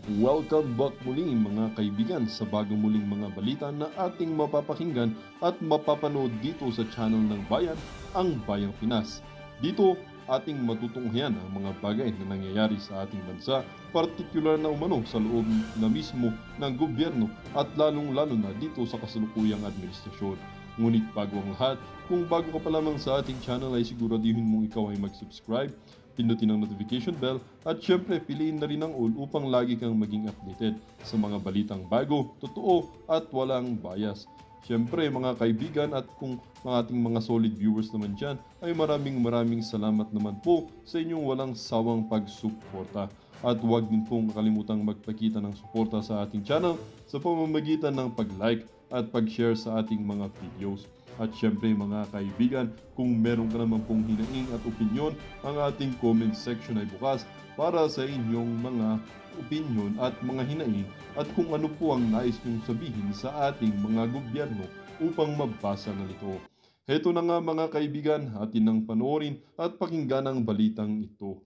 Welcome back muli mga kaibigan sa bagong muling mga balita na ating mapapakinggan at mapapanood dito sa channel ng Bayan, ang Bayang Pinas. Dito, ating matutunghayan ang mga bagay na nangyayari sa ating bansa, partikular na umano sa loob na mismo ng gobyerno at lalong-lalo na dito sa kasalukuyang administrasyon. Ngunit bago ang lahat, kung bago ka pa lamang sa ating channel ay siguraduhin mong ikaw ay mag-subscribe, pindutin ang notification bell at syempre piliin na rin ang all upang lagi kang maging updated sa mga balitang bago, totoo at walang bias. Syempre mga kaibigan at kung mga ating mga solid viewers naman dyan ay maraming salamat naman po sa inyong walang sawang pagsuporta. At huwag din pong kalimutang magpakita ng suporta sa ating channel sa pamamagitan ng pag-like at pag-share sa ating mga videos. At syempre mga kaibigan, kung meron ka naman pong hinaing at opinyon, ang ating comment section ay bukas para sa inyong mga opinyon at mga hinaing at kung ano po ang nais nyong sabihin sa ating mga gobyerno upang mabasa na ito. Heto na nga mga kaibigan, atin nang panoorin at pakinggan ang balitang ito.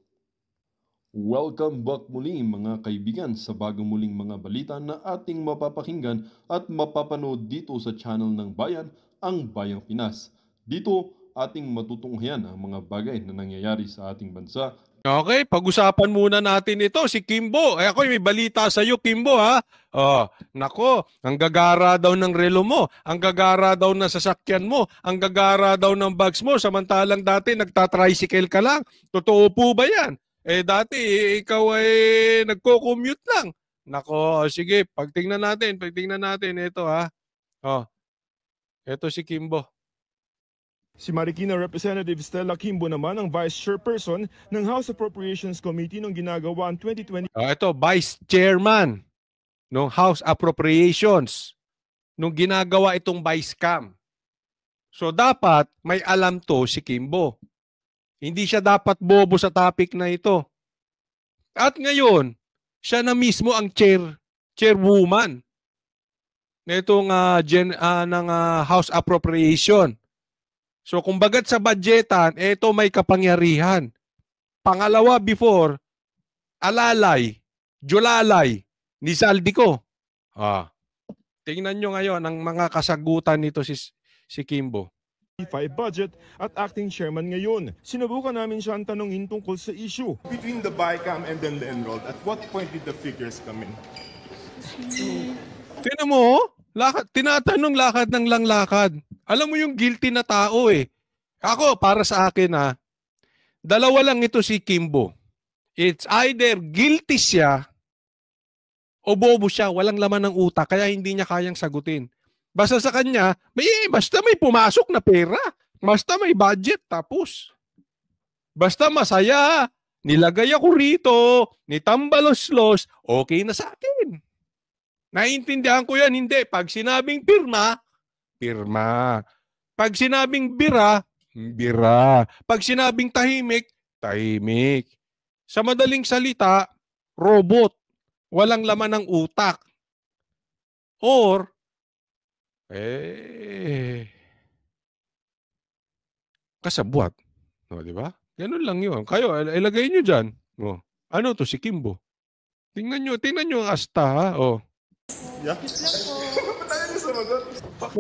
Welcome back muli mga kaibigan sa bagong muling mga balita na ating mapapakinggan at mapapanood dito sa channel ng Bayan, ang Bayang Pinas. Dito, ating matutunghayan ang mga bagay na nangyayari sa ating bansa. Okay, pag-usapan muna natin ito, si Kimbo. Ako may balita sa iyo, Kimbo, ha? Oh, nako, ang gagara daw ng relo mo, ang gagara daw ng sasakyan mo, ang gagara daw ng bags mo, samantalang dati nagta-tricycle ka lang. Totoo po ba yan? Dati, ikaw ay nagko-commute lang. Nako, sige, pagtingnan natin ito, ha? Oh, ito si Kimbo. Si Marikina Representative Stella Kimbo naman ang Vice Chairperson ng House Appropriations Committee nung ginagawa ang 2020. Ito, Vice Chairman ng House Appropriations nung ginagawa itong Vice Cam. So dapat may alam to si Kimbo. Hindi siya dapat bobo sa topic na ito. At ngayon, siya na mismo ang chairwoman nitong ng House Appropriation. So kung bagat sa budgetan, ito may kapangyarihan. Pangalawa before, alalay, julalay, ni Saldico. Tingnan nyo ngayon ang mga kasagutan nito si Kimbo. Budget at acting chairman ngayon. Sinubukan namin siyang tanungin tungkol sa issue. Between the BICAM and then the enrolled, at what point did the figures come in? Tingnan mo, tinatanong lakad ng langlakad. Alam mo yung guilty na tao eh. Ako, para sa akin dalawa lang ito si Kimbo. It's either guilty siya o bobo siya, walang laman ng utak, kaya hindi niya kayang sagutin. Basta sa kanya, basta may pumasok na pera, basta may budget, tapos. Basta masaya, nilagay ako rito, nitambalos-los, okay na sa akin. Naiintindihan ko yan, hindi. Pag sinabing pirma, pirma. Pag sinabing bira, bira. Pag sinabing tahimik, tahimik. Sa madaling salita, robot. Walang laman ng utak. Or, kasabwat. No, di ba? Ganun lang yun. Kayo, ilagay nyo dyan. Ano to, si Kimbo? Tingnan nyo ang asta, ha? Yeah?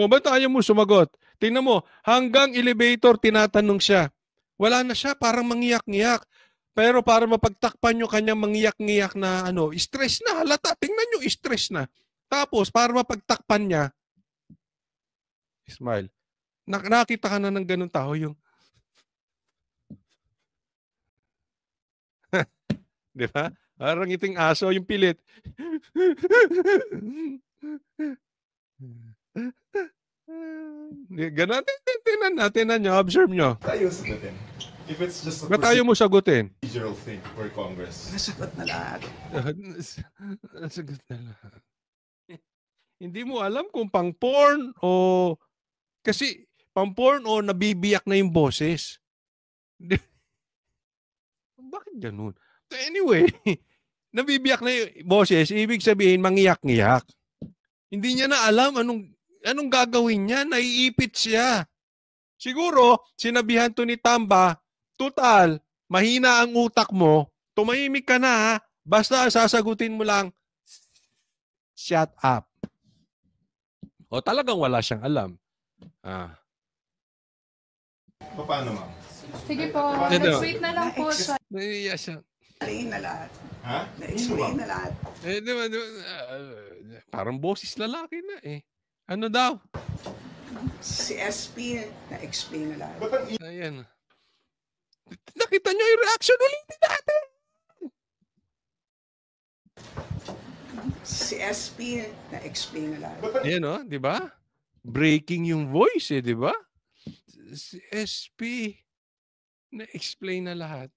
Ba't ayaw mo sumagot? Tingnan mo, hanggang elevator tinatanong siya. Wala na siya, parang mangiyak-ngiyak. Pero para mapagtakpan nyo kanyang mangiyak-ngiyak na stress na, halata. Tingnan nyo, stress na. Tapos, para mapagtakpan niya, smile. Nakita ka na ng ganun tao yung di ba? Parang iting aso yung pilit. Ganun, tingnan nyo, observe nyo. Tayo sagutin. If it's just a Ba't ayaw mo sagutin? procedural thing for Congress. Nasagot na lahat. Nasagot na lahat. Hindi mo alam kung pang porn o kasi pang porn o nabibiyak na yung boses. Bakit ganun? Anyway, nabibiyak na yung boses, ibig sabihin mangiyak-ngiyak. Hindi niya na alam anong gagawin niya, naiipit siya. Siguro, sinabihan to ni Tamba, total, mahina ang utak mo, tumahimik ka na ha, basta sasagutin mo lang, Shut up. O talagang wala siyang alam. Paano, ma'am? Sige po, Ito. let's wait na lang po sa... Naiiya siya. Na-explain na lahat. Ha? Na-explain na lahat. Di ba, parang boses lalaki na eh. Ano daw? Si SP, na-explain na lahat. Ba't ang Ayan. Nakita nyo yung reaction ulitin natin. Si SP, na-explain na lahat. Ayan o, di ba? Breaking yung voice eh, di ba? Si SP, na-explain na lahat.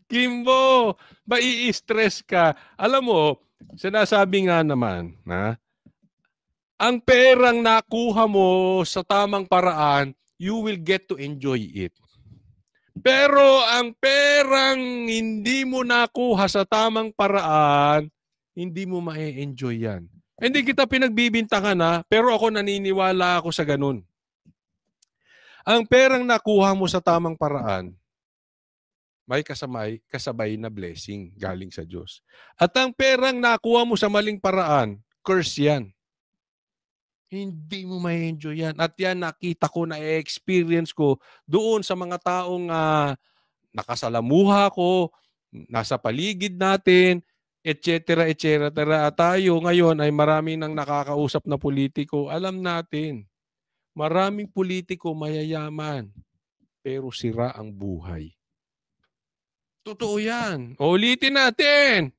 Kimbo, mai-stress ka. Alam mo, sinasabi nga naman, ang perang nakuha mo sa tamang paraan, you will get to enjoy it. Pero ang perang hindi mo nakuha sa tamang paraan, hindi mo ma-enjoy yan. Hindi kita pinagbibintangan pero ako naniniwala ako sa ganun. Ang perang nakuha mo sa tamang paraan, may kasabay na blessing galing sa Diyos. At ang perang nakuha mo sa maling paraan, curse yan. Hindi mo ma-enjoy yan. At yan nakita ko, na-experience ko doon sa mga taong nakasalamuha ko, nasa paligid natin, etc. etc. At tayo ngayon ay marami nang nakakausap na politiko. Alam natin, maraming politiko mayayaman, pero sira ang buhay. Totoo yan. Ulitin natin.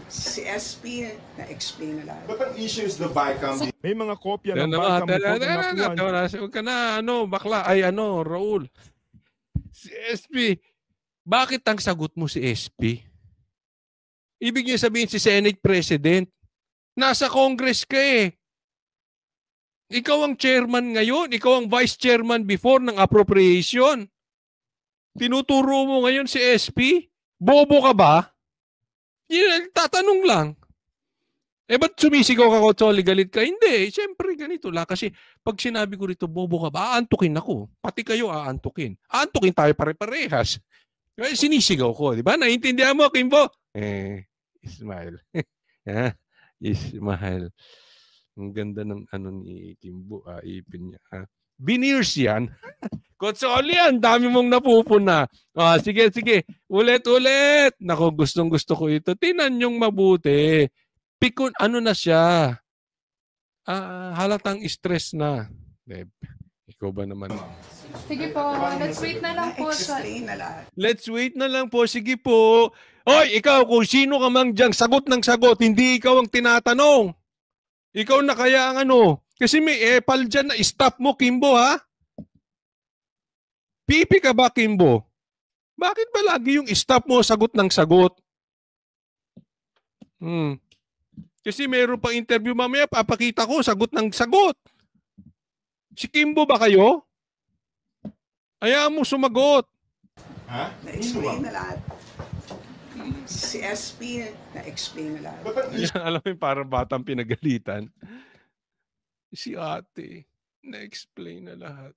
Si SP, na-explain na lahat. Ba't ang issue is the Vicam? May mga kopya ng Bicam report na nakuha. Huwag ka na, bakla. Raul. Si SP, bakit ang sagot mo si SP? Ibig niya sabihin si Senate President, nasa Congress ka eh. Ikaw ang chairman ngayon, ikaw ang vice chairman before ng appropriation. Tinuturo mo ngayon si SP? Bobo ka ba? Tatanong lang. Ba't sumisigaw ka, Kotsoli, galit ka? Hindi, siyempre ganito lang. Kasi pag sinabi ko rito, bobo ka ba, aantukin ako. Pati kayo aantukin. Aantukin tayo pare-parehas. Sinisigaw ko, di ba? Naiintindihan mo, Kimbo? Smile. Smile. Ang ganda ng ni Kimbo, ipin niya. Veneers yan. Kotsoli, ang dami mong napupuna. Sige. Ulit. Nako, gustong-gusto ko ito. Tinan yung mabuti. Pikon, na siya? Halatang stress na. Deb, ikaw ba naman? Sige po, let's wait na lang po sa... Na-explain na lahat. Let's wait na lang po. Sige po. Hoy, ikaw, kung sino ka mang diyang sagot ng sagot, hindi ikaw ang tinatanong. Ikaw na kaya ang Kasi may epal dyan na stop mo, Kimbo, ha? Pipi ka ba, Kimbo? Bakit ba lagi yung stop mo, sagot ng sagot? Kasi meron pang interview mamaya, papakita ko, sagot ng sagot. Si Kimbo ba kayo? Ayaw mo sumagot. Ha? Na-explain na lahat. Si SP, na-explain na lahat. Alam mo yung parang batang pinagalitan. Si ate, na-explain na lahat.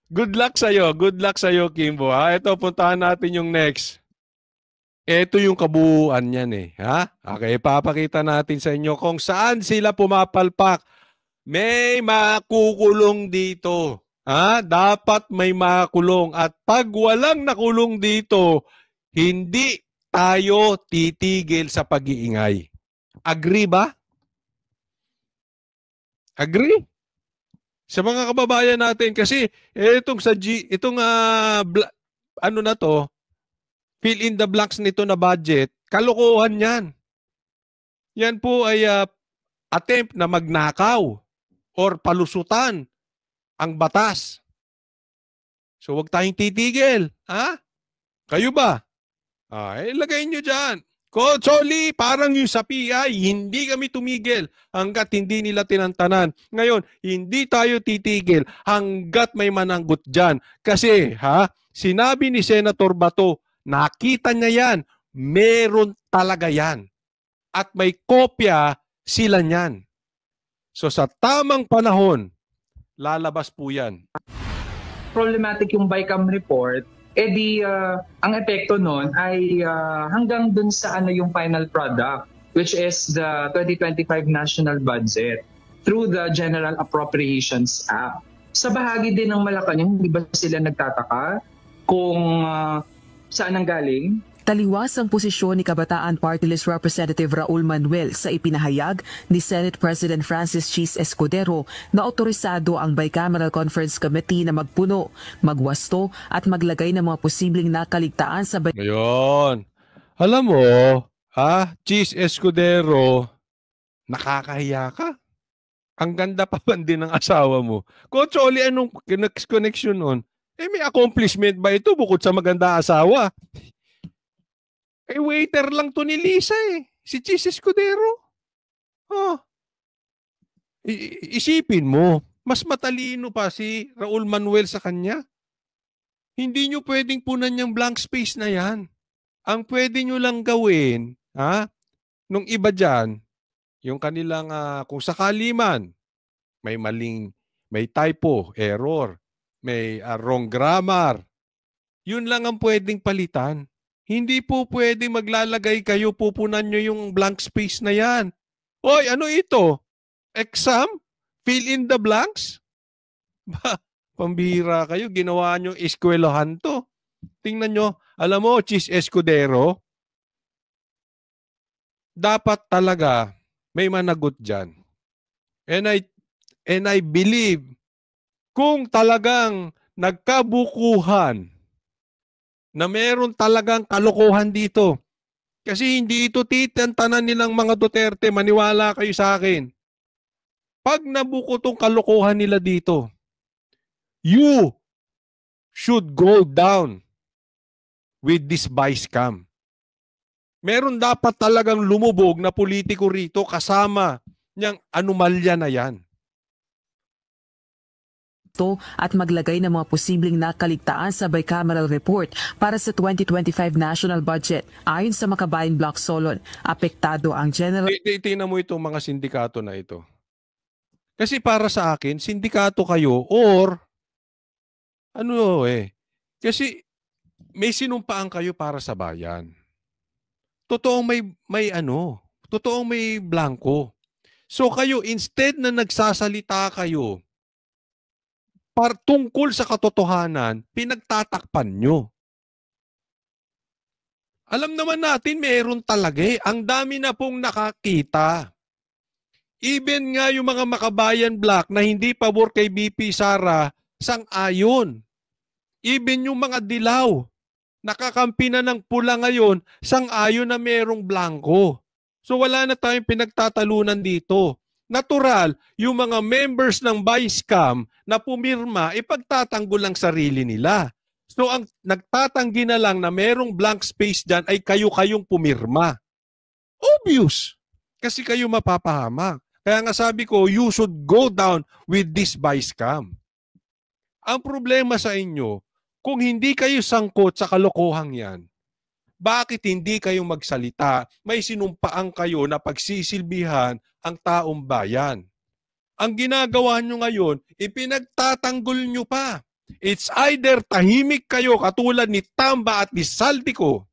Good luck sa'yo, Kimbo. Ito, puntahan natin yung next. Ito yung kabuuan niyan eh. Okay, papakita natin sa inyo kung saan sila pumapalpak. May makukulong dito. Dapat may makulong. At pag walang nakulong dito, hindi tayo titigil sa pag-iingay. Agree ba? Agree? Sa mga kababayan natin kasi itong fill in the blanks nito na budget, kalokohan yan. Yan po ay attempt na magnakaw or palusutan ang batas. So wag tayong titigil. Kayo ba? Ilagay nyo dyan. Kotsoli, parang yung sa PI, hindi kami tumigil hanggat hindi nila tinantanan. Ngayon, hindi tayo titigil hanggat may mananggot dyan. Kasi, sinabi ni Senator Bato, nakita niya yan. Meron talaga yan. At may kopya sila niyan. So sa tamang panahon, lalabas po yan. Problematic yung BICAM report, ang epekto nun ay hanggang dun sa yung final product, which is the 2025 national budget through the General Appropriations Act. Sa bahagi din ng Malacanang, hindi ba sila nagtataka kung saan ang galing? Taliwas ang posisyon ni Kabataan Party List Representative Raul Manuel sa ipinahayag ni Senate President Francis Chis Escudero na otorisado ang Bicameral Conference Committee na magpuno, magwasto at maglagay ng mga posibleng nakaligtaan sa Ngayon, alam mo, Chis Escudero, nakakahiya ka. Ang ganda pa man din ng asawa mo. Coach Oli, anong connection nun? May accomplishment ba ito bukod sa maganda asawa? Waiter lang to ni Lisa si Chis Escudero. Isipin mo, mas matalino pa si Raul Manuel sa kanya. Hindi nyo pwedeng punan yung blank space na yan. Ang pwede nyo lang gawin, nung iba dyan, yung kanilang, kung sakali man, may typo, error, may wrong grammar, yun lang ang pwedeng palitan. Hindi po pwede maglalagay kayo, pupunan nyo yung blank space na yan. Oy, ano ito? Exam? Fill in the blanks? Pambihira kayo, ginawa nyo eskwelahan to. Tingnan nyo, alam mo, Chis Escudero, dapat talaga may managot dyan. And I believe, kung talagang nagkabukuhan, na meron talagang kalokohan dito. Kasi hindi ito titantanan nilang mga Duterte, maniwala kayo sa akin. Pag nabuko tong kalokohan nila dito, you should go down with this vice scam. Meron dapat talagang lumubog na politiko rito kasama niyang anomalya na yan. At maglagay ng mga posibleng nakaligtaan sa bicameral report para sa 2025 national budget. Ayon sa Makabayan Block Solon, apektado ang general... Tingnan mo itong mga sindikato na ito. Kasi para sa akin, sindikato kayo or kasi may sinumpaan kayo para sa bayan. Totoong totoong may blanco. So kayo, instead na nagsasalita kayo tungkol sa katotohanan, pinagtatakpan nyo. Alam naman natin, meron talaga Ang dami na pong nakakita. Even nga yung mga Makabayan Block na hindi pabor kay BP Sara, sang-ayon. Even yung mga dilaw, nakakampi na ng pula ngayon, sang-ayon na merong blanco. So wala na tayong pinagtatalunan dito. Natural, yung mga members ng Bicam na pumirma, ipagtatanggol ang sarili nila. So ang nagtatanggi na lang na merong blank space dyan ay kayo-kayong pumirma. Obvious. Kasi kayo mapapahamak. Kaya nga sabi ko, you should go down with this Bicam. Ang problema sa inyo, kung hindi kayo sangkot sa kalokohang yan, bakit hindi kayo magsalita? May sinumpaan kayo na pagsisilbihan ang taong bayan. Ang ginagawa nyo ngayon, ipinagtatanggol nyo pa. It's either tahimik kayo katulad ni Tamba at ni Saldico.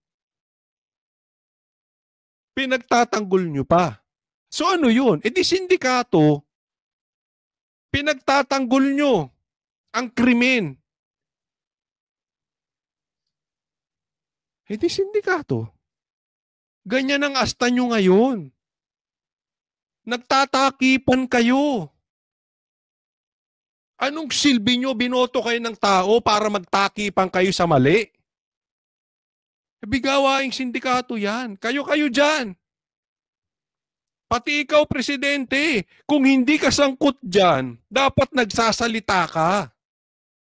Pinagtatanggol nyo pa. So ano yun? Di sindikato, pinagtatanggol nyo ang krimen. Di sindikato. Ganyan ang asta nyo ngayon. Nagtatakipan kayo. Anong silbi nyo? Binoto kayo ng tao para magtakipan kayo sa mali? Bigawaing sindikato yan. Kayo-kayo dyan. Pati ikaw, Presidente, kung hindi ka sangkot dyan, dapat nagsasalita ka.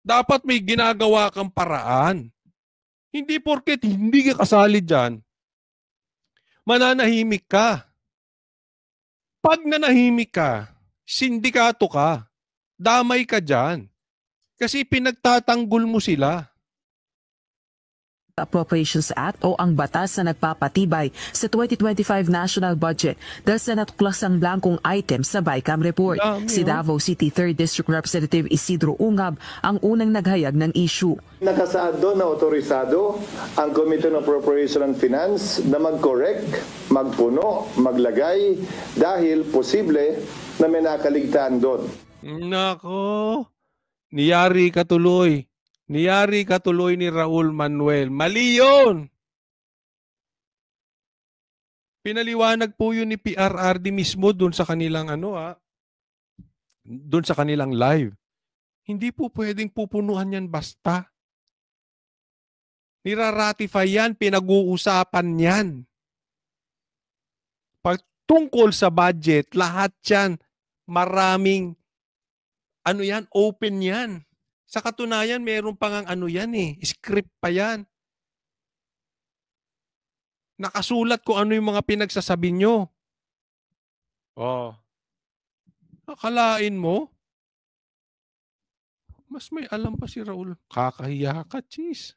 Dapat may ginagawa kang paraan. Hindi porket hindi ka kasali dyan, mananahimik ka. Pag nanahimik ka, sindikato ka, damay ka dyan. Kasi pinagtatanggol mo sila. Appropriations Act o ang batas na nagpapatibay sa 2025 national budget dahil sa natuklasang blankong item sa BICAM report. Si Davao City 3rd District Representative Isidro Ungab ang unang naghayag ng issue. Nakasaad doon na otorisado ang Committee on Appropriation and Finance na mag-correct, magpuno, maglagay dahil posible na may nakaligtaan doon. Nako, niyari ka tuloy. Niyari ka tuloy ni Raul Manuel. Mali yun! Pinaliwanag po yun ni PRRD mismo doon sa kanilang doon sa kanilang live. Hindi po pwedeng pupunuhan yan basta. Niraratify yan, pinag-uusapan yan. Pag tungkol sa budget, lahat yan, maraming, open yan. Sa katunayan, meron pang script pa yan. Nakasulat kung ano yung mga pinagsasabi nyo. Oh. Akalain mo? Mas may alam pa si Raul. Kakahiya ka, cheese.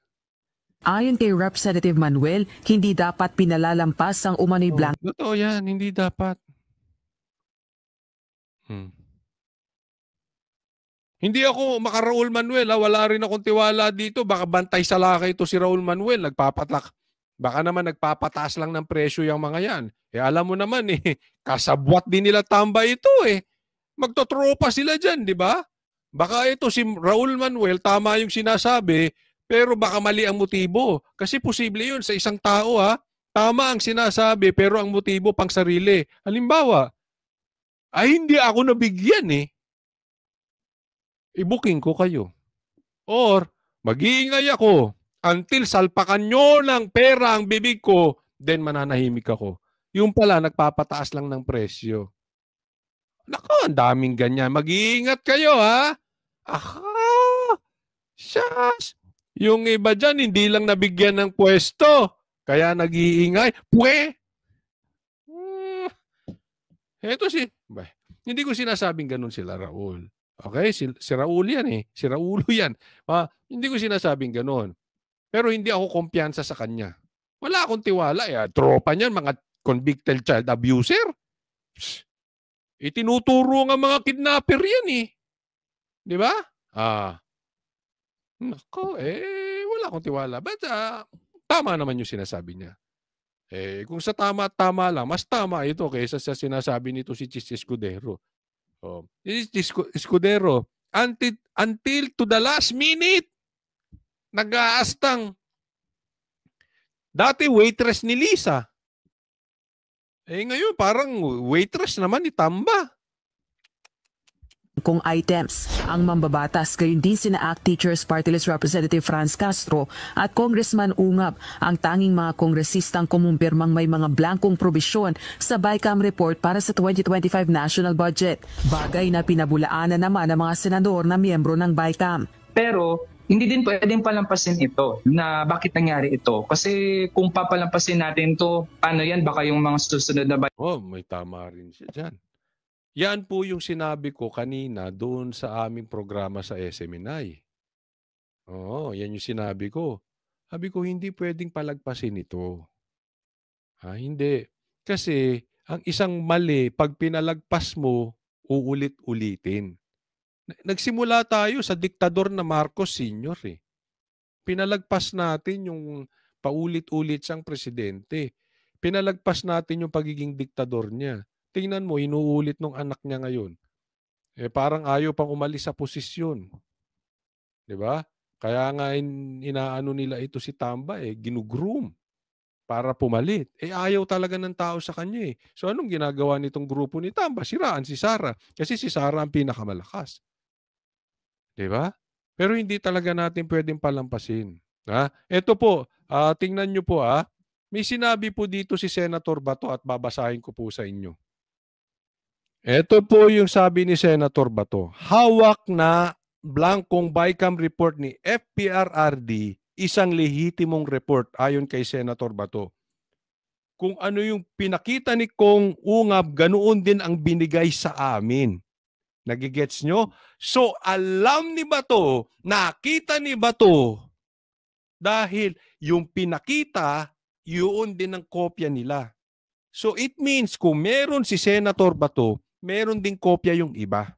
Ayon kay Representative Manuel, hindi dapat pinalalampas ang umano'y blank. Totoo yan, hindi dapat. Hindi ako maka-Raul Manuel, wala rin akong tiwala dito. Baka bantay sa lakay ito si Raul Manuel, nagpapatak. Baka naman nagpapataas lang ng presyo yung mga yan. Alam mo naman kasabwat din nila tamba ito Magtotropa sila dyan, di ba? Baka ito si Raul Manuel, tama yung sinasabi, pero baka mali ang motibo. Kasi posible yun sa isang tao Tama ang sinasabi, pero ang motibo pang sarili. Halimbawa, hindi ako nabigyan i-booking ko kayo. Or, mag-iingay ako until salpakan nyo ng pera ang bibig ko, then mananahimik ako. Yung pala, nagpapataas lang ng presyo. Nako, ang daming ganyan. Mag-iingat kayo, Shush! Yung iba dyan, hindi lang nabigyan ng pwesto. Kaya nag-iingay. Hindi ko sinasabing ganun sila, Raul. Okay? Si Raul yan Si Raulo yan. Hindi ko sinasabing ganun. Pero hindi ako kumpiyansa sa kanya. Wala akong tiwala. Tropa niyan, mga convicted child abuser. Itinuturo nga mga kidnapper yan Di ba? Nako, wala akong tiwala. But tama naman yung sinasabi niya. Kung sa tama lang, mas tama ito kaysa sa sinasabi nito si Chis Escudero. Escudero, until to the last minute, nag-aastang. Dati waitress ni Lisa. Ngayon parang waitress naman ni Tamba. Kung items, ang mambabatas gayon din sina ACT Teachers Party List Representative Franz Castro at Congressman Ungab ang tanging mga kongresistang kumumpirmang may mga blankong probisyon sa BICAM report para sa 2025 national budget. Bagay na pinabulaanan naman ng mga senador na miyembro ng BICAM. Pero hindi din pwedeng palampasin ito na bakit nangyari ito. Kasi kung papalampasin natin to, paano yan? Baka yung mga susunod na may tama rin siya dyan. Yan po yung sinabi ko kanina doon sa aming programa sa SMNI. Yan yung sinabi ko. Sabi ko, hindi pwedeng palagpasin ito. Hindi. Kasi ang isang mali, pag pinalagpas mo, uulit-ulitin. Nagsimula tayo sa diktador na Marcos Sr. Pinalagpas natin yung paulit-ulit siyang presidente. Pinalagpas natin yung pagiging diktador niya. Tingnan mo, inuulit nung anak niya ngayon. Parang ayaw pang umalis sa posisyon. Di ba? Kaya nga inaano nila ito si Tamba, ginugroom para pumalit. Ayaw talaga ng tao sa kanya So anong ginagawa nitong grupo ni Tamba? Siraan si Sara. Kasi si Sara ang pinakamalakas. Di ba? Pero hindi talaga natin pwedeng palampasin. Ito po, tingnan nyo po may sinabi po dito si Senator Bato at babasahin ko po sa inyo. Ito po yung sabi ni Senator Bato. Hawak na blankong BICAM report ni FPRRD, isang lehitimong report ayon kay Senator Bato. Kung ano yung pinakita ni Kong Ungab, ganoon din ang binigay sa amin. Nagigets nyo? So alam ni Bato, nakita ni Bato Dahil yung pinakita, yun din ang kopya nila. So it means kung meron si Senator Bato, meron ding kopya yung iba.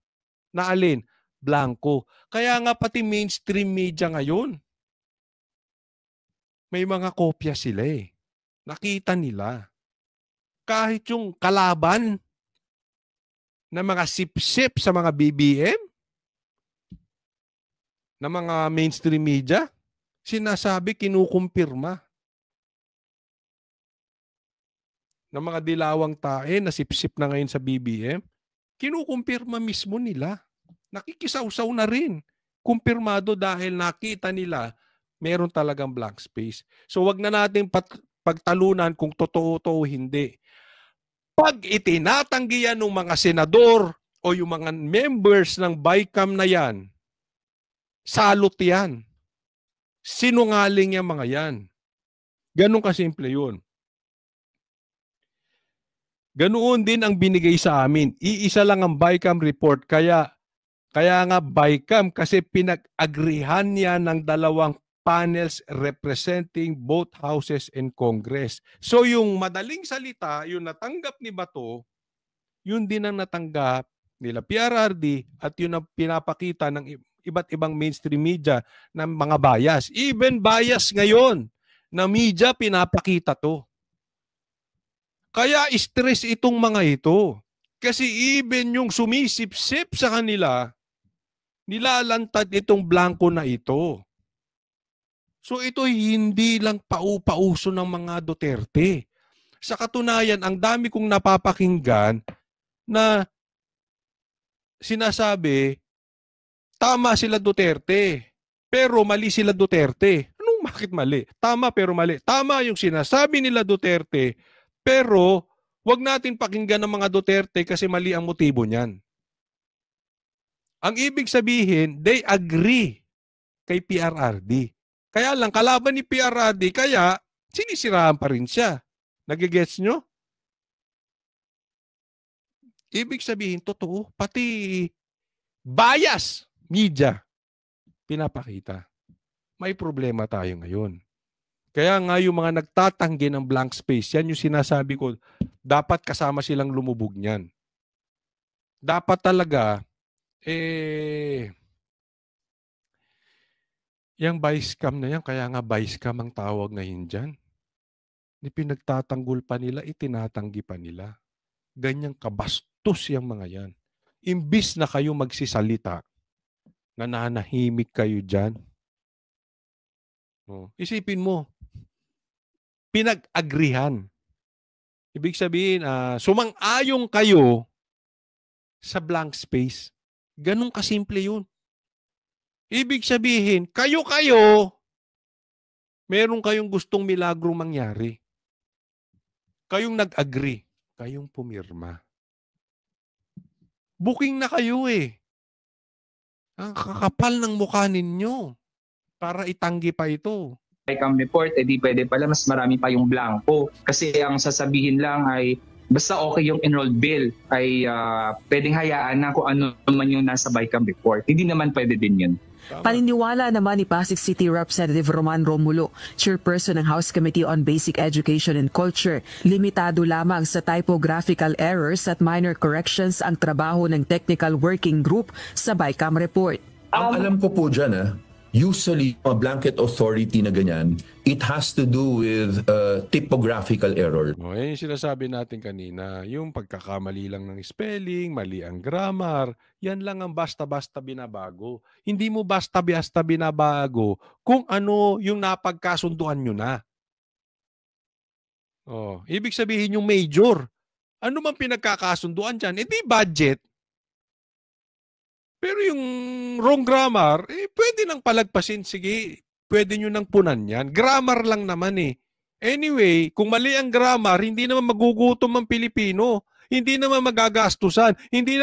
Na alin? Blanco. Kaya nga pati mainstream media ngayon, may mga kopya sila eh. Nakita nila. Kahit yung kalaban na mga sip-sip sa mga BBM, na mga mainstream media, sinasabi, kinukumpirma. Na mga dilawang tae na sip-sip na ngayon sa BBM, kinukumpirma mismo nila. Nakikisawsaw na rin. Kumpirmado dahil nakita nila meron talagang blank space. So wag na natin pagtalunan kung totoo o hindi. Pag itinatanggi yan ng mga senador o yung mga members ng BICAM na yan, salot yan. Sinungaling yung mga yan. Ganun kasimple yun. Ganoon din ang binigay sa amin. Iisa lang ang BICAM report. Kaya nga BICAM kasi pinag-agrihan niya ng dalawang panels representing both houses and Congress. So yung madaling salita, yung natanggap ni Bato, yun din ang natanggap nila PRRD at yun ang pinapakita ng iba't ibang mainstream media ng mga bias. Even bias ngayon na media pinapakita to. Kaya stress itong mga ito. Kasi even yung sumisip-sip sa kanila, nilalantad itong blanco na ito. So ito hindi lang pauso ng mga Duterte. Sa katunayan, ang dami kong napapakinggan na sinasabi, tama sila Duterte, pero mali sila Duterte. Bakit mali? Tama pero mali. Tama yung sinasabi nila Duterte, pero wag natin pakinggan ng mga Duterte kasi mali ang motibo niyan. Ang ibig sabihin, they agree kay PRRD. Kaya lang, kalaban ni PRRD, kaya sinisiraan pa rin siya. Nagigets nyo? Ibig sabihin, totoo, pati bias media pinapakita. May problema tayo ngayon. Kaya nga yung mga nagtatanggi ng blank space, yan yung sinasabi ko, dapat kasama silang lumubog niyan. Dapat talaga, yung vice cam na yan, kaya nga vice cam ang tawag ngayon dyan. Ni pinagtatanggol pa nila, itinatanggi pa nila. Ganyang kabastos yung mga yan. Imbis na kayo magsisalita, nananahimik kayo dyan. Isipin mo, pinag-agrihan. Ibig sabihin, sumang-ayong kayo sa blank space. Ganun kasimple yun. Ibig sabihin, kayo, meron kayong gustong milagro mangyari. Kayong nag-agree. Kayong pumirma. Booking na kayo eh. Ang kakapal ng mukha ninyo para itanggi pa ito. BICAM report, di pwede pala mas marami pa yung blanco. Kasi ang sasabihin lang ay basta okay yung enrolled bill ay pwedeng hayaan na kung ano naman yung nasa BICAM report. Hindi naman pwede din yun. Paniniwala naman ni Pasig City Representative Roman Romulo, chairperson ng House Committee on Basic Education and Culture, limitado lamang sa typographical errors at minor corrections ang trabaho ng Technical Working Group sa BICAM report. Ang alam ko po dyan, usually a blanket authority na ganyan, it has to do with typographical error. Yan yung sinasabi natin kanina, yung pagkakamali lang ng spelling, mali ang grammar, yan lang ang basta-basta binabago. Hindi mo basta-basta binabago kung ano yung napagkasunduan nyo na. Ibig sabihin yung major. Ano man pinagkakasunduan dyan? Hindi budget. Pero yung wrong grammar, pwede nang palagpasin. Sige, pwede nyo nang punan yan. Grammar lang naman eh. Anyway, kung mali ang grammar, hindi naman magugutom ang Pilipino. Hindi naman magagastusan. Hindi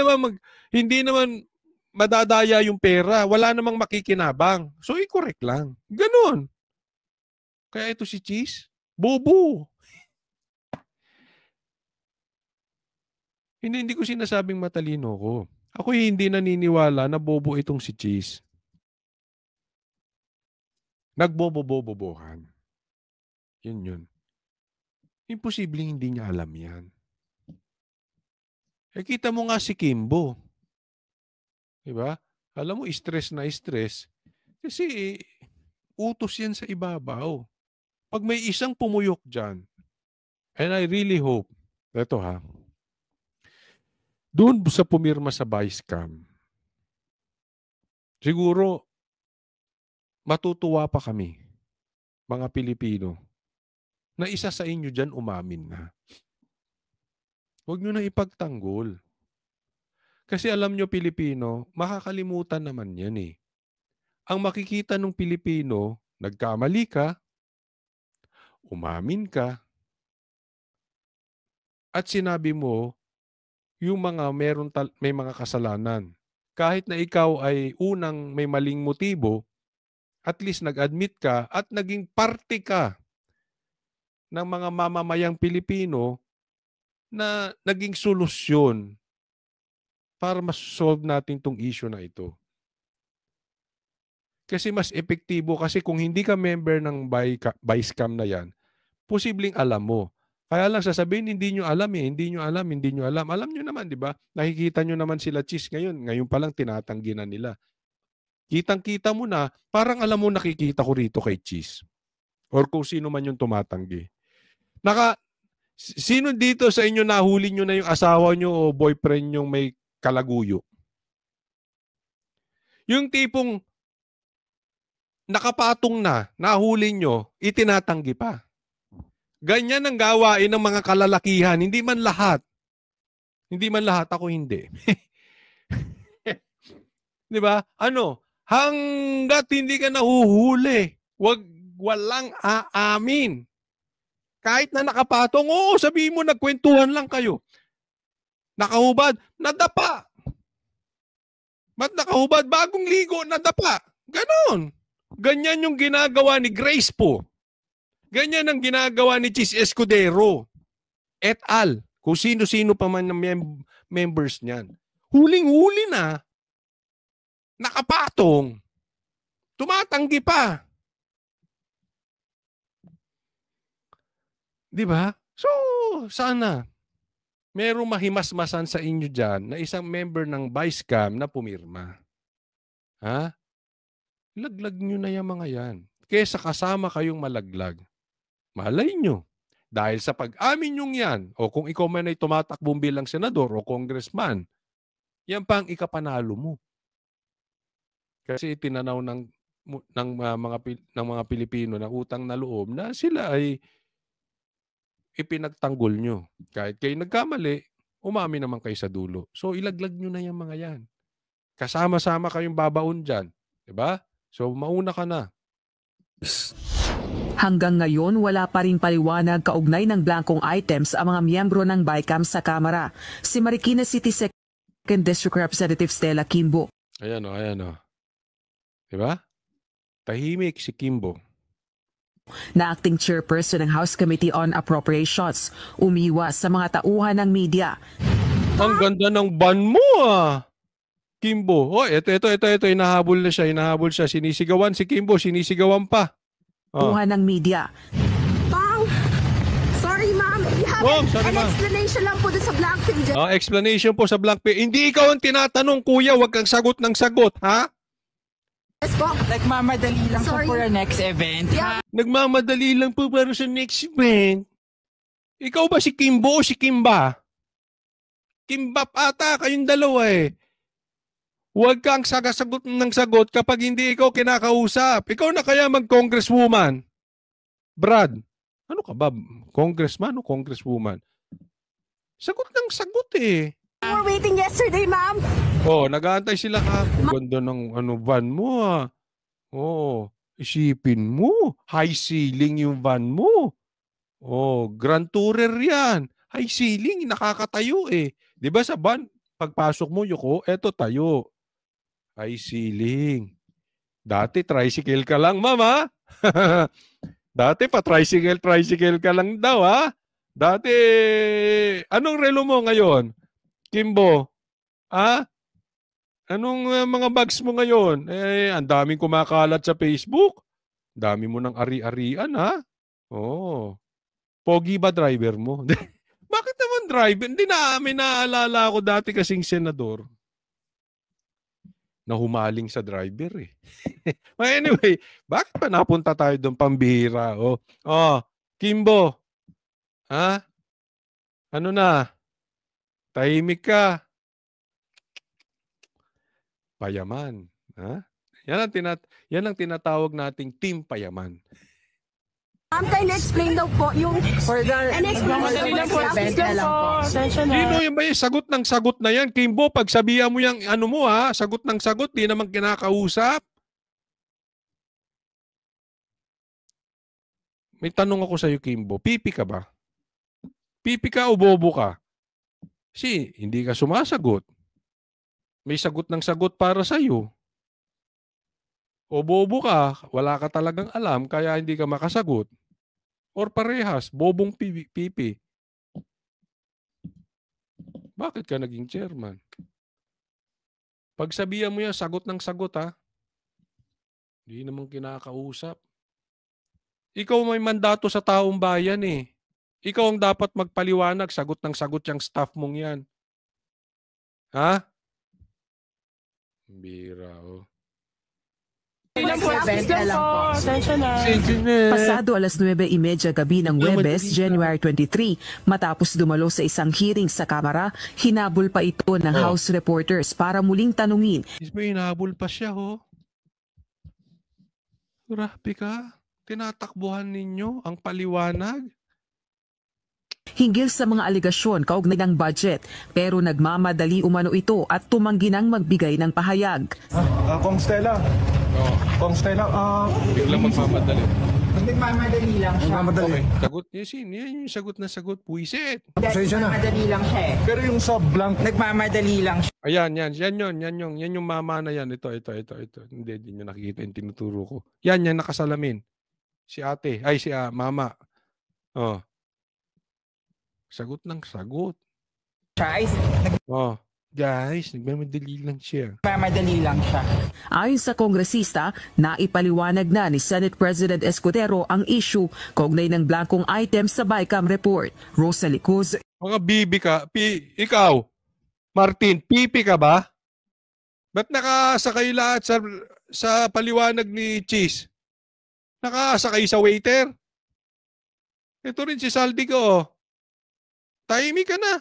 naman madadaya yung pera. Wala namang makikinabang. So, i-correct lang. Ganon. Kaya ito si Cheese, bobo. Hindi ko sinasabing matalino ko. Ako hindi naniniwala na bobo itong si Cheese. Nagbobobobobohan. Yun. Imposibleng hindi niya alam yan. Kita mo nga si Kimbo. Diba? Alam mo, stress na stress. Kasi utos yan sa ibabaw. Pag may isang pumuyok dyan, and I really hope, eto ha, doon sa pumirma sa vice cam, siguro, matutuwa pa kami, mga Pilipino, na isa sa inyo dyan umamin na. Huwag nyo na ipagtanggol. Kasi alam nyo, Pilipino, makakalimutan naman yan eh. Ang makikita ng Pilipino, nagkamali ka, umamin ka, at sinabi mo, yung mga may mga kasalanan. Kahit na ikaw ay unang may maling motibo, at least nag-admit ka at naging parte ka ng mga mamamayang Pilipino na naging solusyon para mas-solve natin tong issue na ito. Kasi mas epektibo kasi kung hindi ka member ng vice cam na yan, posibleng alam mo. Kaya lang sasabihin, hindi nyo alam eh, hindi nyo alam. Alam nyo naman, di ba? Nakikita nyo naman sila Cheese ngayon. Ngayon pa lang tinatanggi na nila. Kitang-kita mo na, parang alam mo nakikita ko rito kay Cheese. Or kung sino man yung tumatanggi. Sino dito sa inyo nahuli nyo na yung asawa nyo o boyfriend nyo may kalaguyo? Yung tipong nakapatong na, nahuli nyo, itinatanggi pa. Ganyan ang gawain ng mga kalalakihan. Hindi man lahat. Hindi man lahat. Ako hindi. Di ba? Hanggat hindi ka nahuhuli, walang aamin. Kahit na nakapatong, oo, sabihin mo, nagkwentuhan lang kayo. Nakahubad, nadapa. Ba't nakahubad? Bagong ligo, nadapa. Ganon. Ganyan yung ginagawa ni Grace po. Ganyan ang ginagawa ni Cheese Escudero et al. Kung sino-sino pa man ng members niyan. Huling-huli na. Nakapatong. Tumatanggi pa. Di ba? So, sana merong mahimasmasan sa inyo dyan na isang member ng vice cam na pumirma. Ha? Laglag nyo na yung mga yan. Kesa kasama kayong malaglag. Malay nyo. Dahil sa pag-amin yung yan, o kung ikaw man ay tumatakbong bilang senador o congressman, yan pa ang ikapanalo mo. Kasi itinanaw ng mga Pilipino na utang na loob na sila ay ipinagtanggol nyo. Kahit kayo nagkamali, umami naman kayo sa dulo. So ilaglag nyo na yung mga yan. Kasama-sama kayong babaon dyan. Diba? So mauna ka na. Hanggang ngayon, wala pa rin paliwanag kaugnay ng blankong items ang mga miyembro ng BICAM sa Kamara. Si Marikina City 2nd District Representative Stella Kimbo. Ayan o. Diba? Tahimik si Kimbo. Na acting chairperson ng House Committee on Appropriations, umiwas sa mga tauhan ng media. Ang ganda ng ban mo ah! Kimbo. Oh, ito. Hinahabol siya. Sinisigawan si Kimbo. Sinisigawan pa. Tauhan ng media. Ma'am, sorry ma'am. Explanation lang po sa blank page. Explanation po sa blank page. Hindi ikaw ang tinatanong, kuya. Huwag kang sagot ng sagot, ha? Yes po. Nagmamadali lang po for our next event. Yeah. Nagmamadali lang po para sa next event. Ikaw ba si Kimbo o si Kimba? Kimba ata, kayong dalawa eh. Huwag kang sagot ng sagot kapag hindi ikaw kinakausap. Ikaw na kaya mag-congresswoman. Brad, ano ka ba? Congressman o congresswoman? Sagot ng sagot eh. We were waiting yesterday, ma'am. Nag-aantay sila ka. Ganda ng van mo ah. Isipin mo. High ceiling yung van mo. Grand tourer yan. High ceiling, nakakatayo eh. Di ba sa van, pagpasok mo, Yoko, eto tayo. High ceiling. Dati tricycle ka lang, mama. Dati pa tricycle ka lang daw, ha? Dati, anong relo mo ngayon? Kimbo, ha? Anong mga bags mo ngayon? Ang daming kumakalat sa Facebook. Dami mo ng ari-arian, ha? Oo. Pogi ba driver mo? Bakit naman driver? Hindi may naalala ako dati kasing senador na humaling sa driver eh. But anyway, bakit pa napunta tayo doon pambihira? Kimbo. Ha? Ano na? Tahimik ka. Payaman. Ha? Yan ang tinatawag nating team payaman. Ma'am, kindly explain daw po yung... Magmamadali lang po. Sino yung ba yung sagot ng sagot na yan? Kimbo, pag sabihan mo yung ano mo ha, sagot ng sagot, di naman kinakausap. May tanong ako sa'yo, Kimbo. Pipi ka ba? Pipi ka o bobo ka? Hindi ka sumasagot. May sagot ng sagot para sa'yo. O bobo ka, wala ka talagang alam, kaya hindi ka makasagot. Or parehas, bobong pipi. Bakit ka naging chairman? Pagsabihan mo yan, sagot ng sagot ha. Hindi naman kinakausap. Ikaw may mandato sa taong bayan eh. Ikaw ang dapat magpaliwanag, sagot ng sagot yung staff mong yan. Ha? Bira oh. Pasado 9:30 gabi ng Huwebes, January 23, matapos dumalo sa isang hearing sa Kamara, hinabol pa ito ng House reporters para muling tanungin. Hinabol pa siya Grabe ka. Tinatakbuhan ninyo ang paliwanag. Hinggil sa mga aligasyon kaugnay ng budget, pero nagmamadali umano ito at tumanggi nang magbigay ng pahayag. Kong Stella. Kong Stella, biglang magmamadali. Nagmamadali lang siya. Magmamadali. Sagot niya yan yung sagot na sagot. Puwisit. Nagmamadali lang siya eh. Pero yung sa blank... Nagmamadali lang siya. Ayan, yan yung mama na yan. Ito. Hindi nyo nakikita yung tinuturo ko. Yan nakasalamin. Si ate. Ay, si mama. Sagot ng sagot. Guys, nagmamadali lang siya. Nagmamadali lang siya. Ayon sa kongresista, naipaliwanag na ni Senate President Escudero ang issue kaugnay ng blankong item sa BICAM report. Rosalie Cruz. Mga bibi ka. Ikaw, Martin, pipi ka ba? Ba't nakasakay lahat sa paliwanag ni Cheese? Nakasakay sa waiter? Ito rin si Saldico. Tahimik ka na.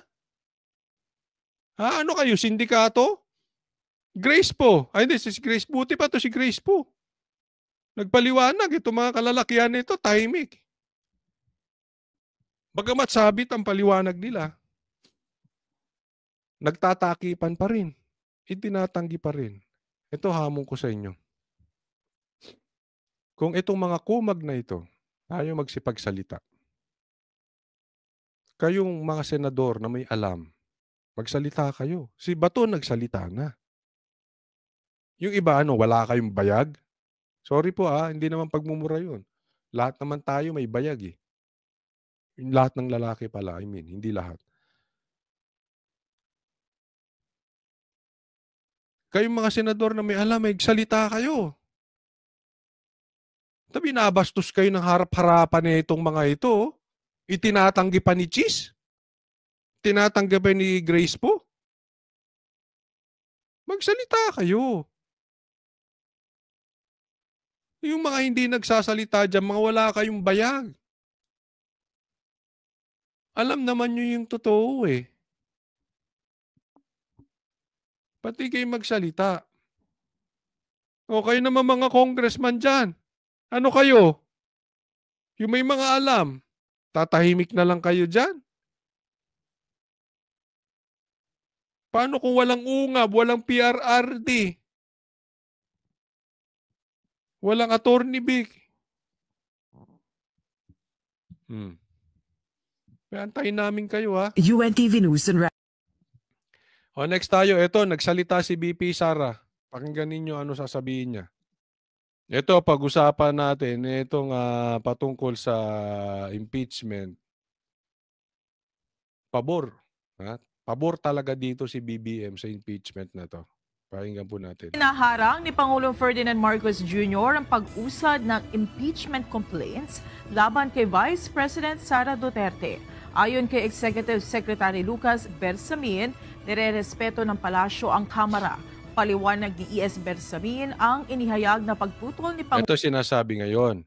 Ano kayo? Sindikato? Grace po. Ay, hindi. Si Grace. Buti pa to si Grace po. Nagpaliwanag. Ito mga kalalakihan nito, tahimik. Bagamat sabit ang paliwanag nila, nagtatakipan pa rin. Itinatanggi pa rin. Ito hamon ko sa inyo. Kung itong mga kumag na ito, tayo magsipagsalita. Kayong mga senador na may alam, magsalita kayo. Si Bato nagsalita na. Yung iba, wala kayong bayag? Sorry po hindi naman pagmumura yun. Lahat naman tayo may bayag eh. Lahat ng lalaki pala, hindi lahat. Kayong mga senador na may alam, magsalita kayo. Binabastos kayo ng harap-harapan na itong mga ito. Itinatanggi pa ni Cheese? Tinatanggi pa ni Grace po? Magsalita kayo. Yung mga hindi nagsasalita dyan, mga wala kayong bayag. Alam naman nyo yung totoo eh. Pati kayo magsalita. O kayo naman mga congressman dyan. Ano kayo? Yung may mga alam, tatahimik na lang kayo dyan? Paano kung walang ungab, walang PRRD? Walang attorney Vic? Antayin namin kayo UNTV News and next tayo. Ito, nagsalita si BP Sara. Pakinggan ninyo ano sasabihin niya. Ito, pag-usapan natin itong patungkol sa impeachment. Pabor. Pabor talaga dito si BBM sa impeachment na to. Pakinggan po natin. Naharang ni Pangulong Ferdinand Marcos Jr. ang pag-usad ng impeachment complaints laban kay Vice President Sara Duterte. Ayon kay Executive Secretary Lucas Bersamin, nirerespeto ng palasyo ang Kamara. Paliwanag ni E.S. Bersamin ang inihayag na pagtutol ni Pangulong. Ito sinasabi ngayon.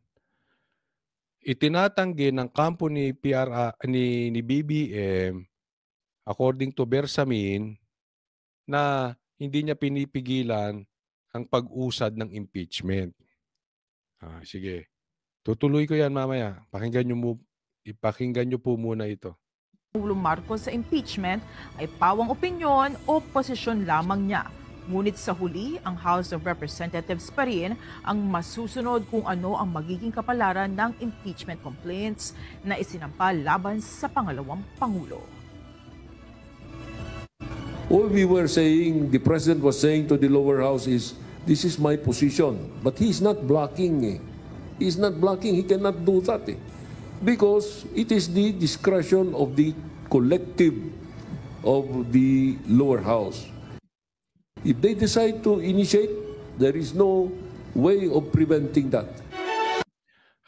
Itinatanggi ng kampo ni ni BBM, according to Bersamin, na hindi niya pinipigilan ang pag-usad ng impeachment. Sige. Tutuloy ko yan mamaya. Ipakinggan niyo po muna ito. Pangulong Marcos sa impeachment ay pawang opinyon o posisyon lamang niya. Ngunit sa huli, ang House of Representatives pa rin ang masusunod kung ano ang magiging kapalaran ng impeachment complaints na isinampal laban sa pangalawang Pangulo. All we were saying, the President was saying to the lower house is, this is my position. But he's not blocking. He's not blocking. He cannot do that. Because it is the discretion of the collective of the lower house. If they decide to initiate, there is no way of preventing that.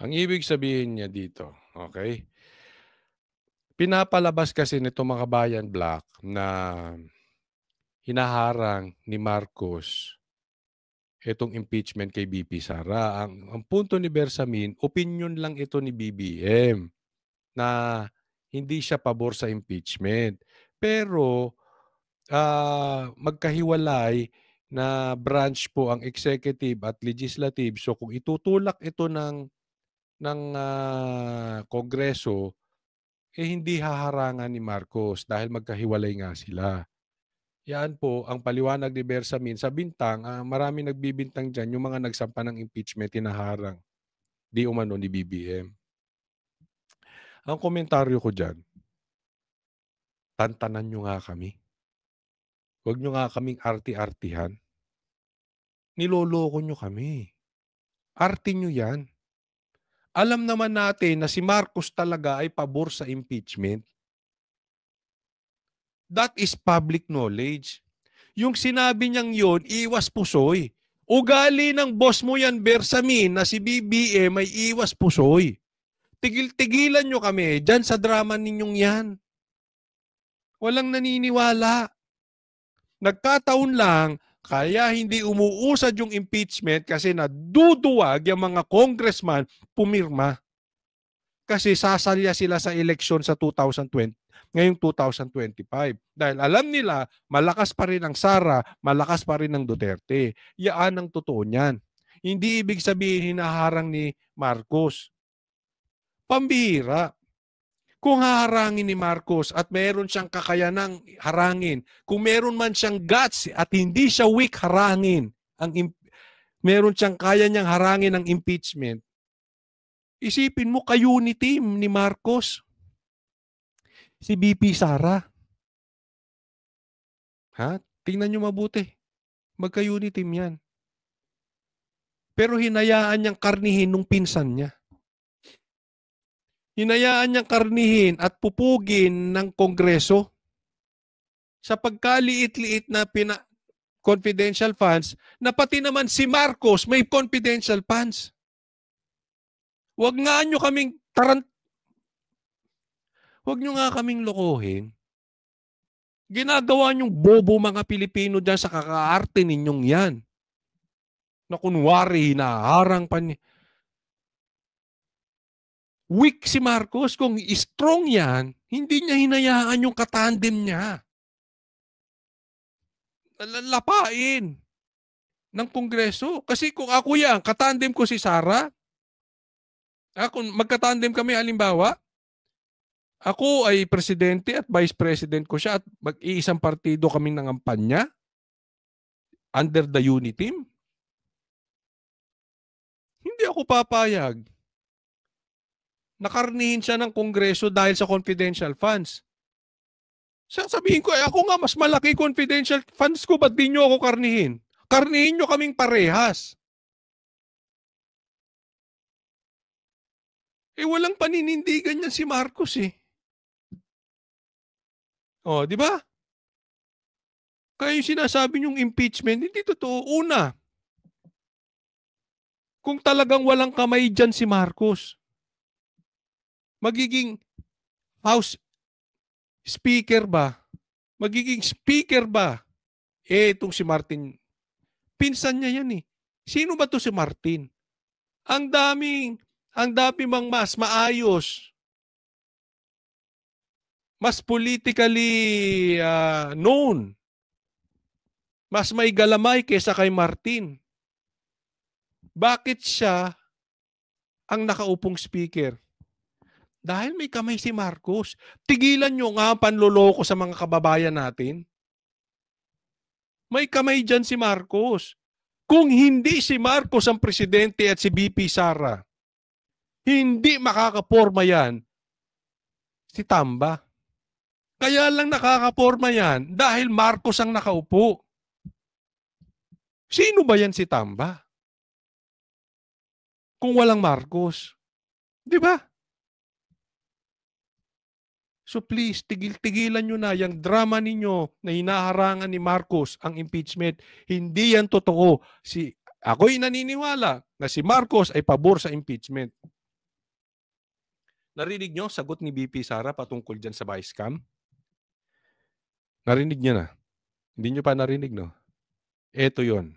Ang ibig sabihin niya dito, okay? Pinapalabas kasi nito mga bayan black na hinaharang ni Marcos itong impeachment kay BP Sara. Ang punto ni Bersamin, opinion lang ito ni BBM na hindi siya pabor sa impeachment. Pero magkahiwalay na branch po ang executive at legislative. So kung itutulak ito ng Kongreso, hindi haharangan ni Marcos dahil magkahiwalay nga sila. Yan po ang paliwanag ni Bersamin sa bintang. Marami nagbibintang dyan yung mga nagsampa ng impeachment hinaharang. Di umano ni BBM. Ang komentaryo ko dyan, tantanan nyo nga kami. Huwag nyo nga kaming arti-artihan. Niloloko nyo kami. Arti nyo yan. Alam naman natin na si Marcos talaga ay pabor sa impeachment. That is public knowledge. Yung sinabi niyang yon, iwas pusoy. Ugali ng boss mo yan, Bersamin, na si BBM ay iwas pusoy. Tigil-tigilan nyo kami dyan sa drama ninyong yan. Walang naniniwala. Nagkataon lang, kaya hindi umuusad yung impeachment kasi naduduwag yung mga congressman pumirma. Kasi sasalya sila sa eleksyon sa 2020. Ngayong 2025. Dahil alam nila, malakas pa rin ang Sara, malakas pa rin ang Duterte. Yaan ang totoo niyan. Hindi ibig sabihin hinaharang ni Marcos. Pambihira. Kung haharangin ni Marcos at meron siyang kakayanang harangin, kung meron man siyang guts at hindi siya weak harangin, meron siyang kaya niyang harangin ng impeachment, isipin mo ka-unity team ni Marcos. Si BP Sara. Tingnan nyo mabuti. Magka-unity team yan. Pero hinayaan niyang karnihin nung pinsan niya. Hinayaan niyang karnihin at pupugin ng Kongreso sa pagkaliit-liit na confidential funds na pati naman si Marcos may confidential funds. Huwag nga nyo kaming Huwag nyo nga kaming lokohin. Ginagawa nyong bobo mga Pilipino dyan sa kakaarte ninyong yan. Na kunwari, hinaharang pa niya. Weak si Marcos. Kung strong yan, hindi niya hinayaan yung katandem niya. Lapain ng Kongreso. Kasi kung ako yan, katandem ko si Sara, kung magkatandem kami, halimbawa, ako ay presidente at vice president ko siya at mag-iisang partido kaming nangampanya under the unity team. Hindi ako papayag. Nakarnihin siya ng Kongreso dahil sa confidential funds. Sabihin ko, ako nga mas malaki confidential funds ko, ba't di nyo ako karnihin? Karnihin nyo kaming parehas. Walang paninindigan niya si Marcos . Di ba? Kaya yung sinasabi niyong impeachment, hindi totoo. Una, kung talagang walang kamay dyan si Marcos, magiging House Speaker ba? Magiging Speaker ba? Itong si Martin, pinsan niya yan eh. Sino ba to si Martin? Ang dami mang mas maayos, mas politically known, mas may galamay kaysa kay Martin. Bakit siya ang nakaupong speaker? Dahil may kamay si Marcos. Tigilan nyo nga ang panloloko sa mga kababayan natin. May kamay dyan si Marcos. Kung hindi si Marcos ang presidente at si BP Sara, hindi makakaporma yan si Tamba. Kaya lang nakakaporma yan dahil Marcos ang nakaupo. Sino ba yan si Tamba? Kung walang Marcos. Di ba? So please, tigilan nyo na yung drama ninyo na hinaharangan ni Marcos ang impeachment. Hindi yan totoo. Ako'y naniniwala na si Marcos ay pabor sa impeachment. Narinig nyo sagot ni BP Sara patungkol dyan sa vice cam? Narinig nyo na? Hindi nyo pa narinig, no? Ito yon.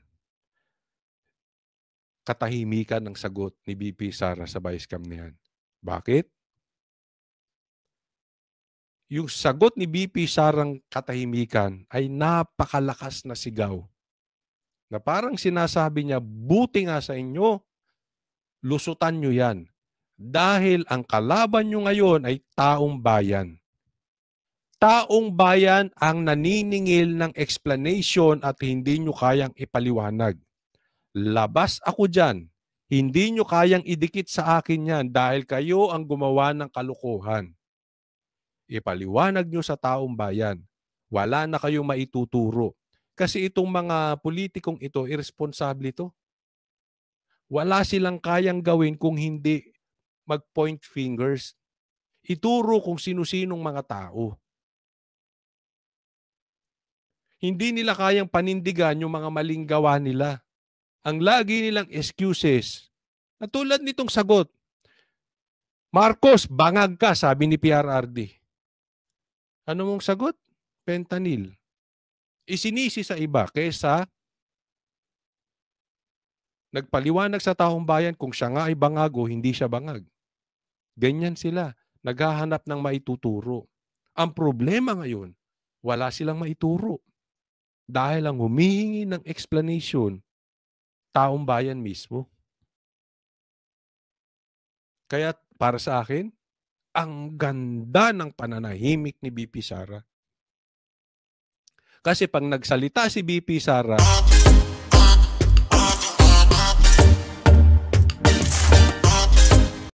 Katahimikan ng sagot ni BP Sara sa vice cam niyan. Bakit? Yung sagot ni BP Sarang katahimikan ay napakalakas na sigaw. Na parang sinasabi niya, buti nga sa inyo, lusutan nyo yan. Dahil ang kalaban nyo ngayon ay taong bayan. Taong bayan ang naniningil ng explanation at hindi nyo kayang ipaliwanag. Labas ako dyan. Hindi nyo kayang idikit sa akin yan dahil kayo ang gumawa ng kalukuhan. Ipaliwanag nyo sa taong bayan. Wala na kayong maituturo. Kasi itong mga politikong ito, irresponsable ito. Wala silang kayang gawin kung hindi mag-point fingers. Ituro kung sino-sinong mga tao. Hindi nila kayang panindigan yung mga maling gawa nila. Ang lagi nilang excuses. Natulad nitong sagot. Marcos, bangag ka, sabi ni PRRD. Ano mong sagot? Fentanyl. Isinisi sa iba kaysa nagpaliwanag sa taong bayan kung siya nga ay bangag o hindi siya bangag. Ganyan sila. Naghahanap ng maituturo. Ang problema ngayon, wala silang maituro. Dahil ang humihingi ng explanation, taong bayan mismo. Kaya para sa akin, ang ganda ng pananahimik ni BP Sara. Kasi pag nagsalita si BP Sara,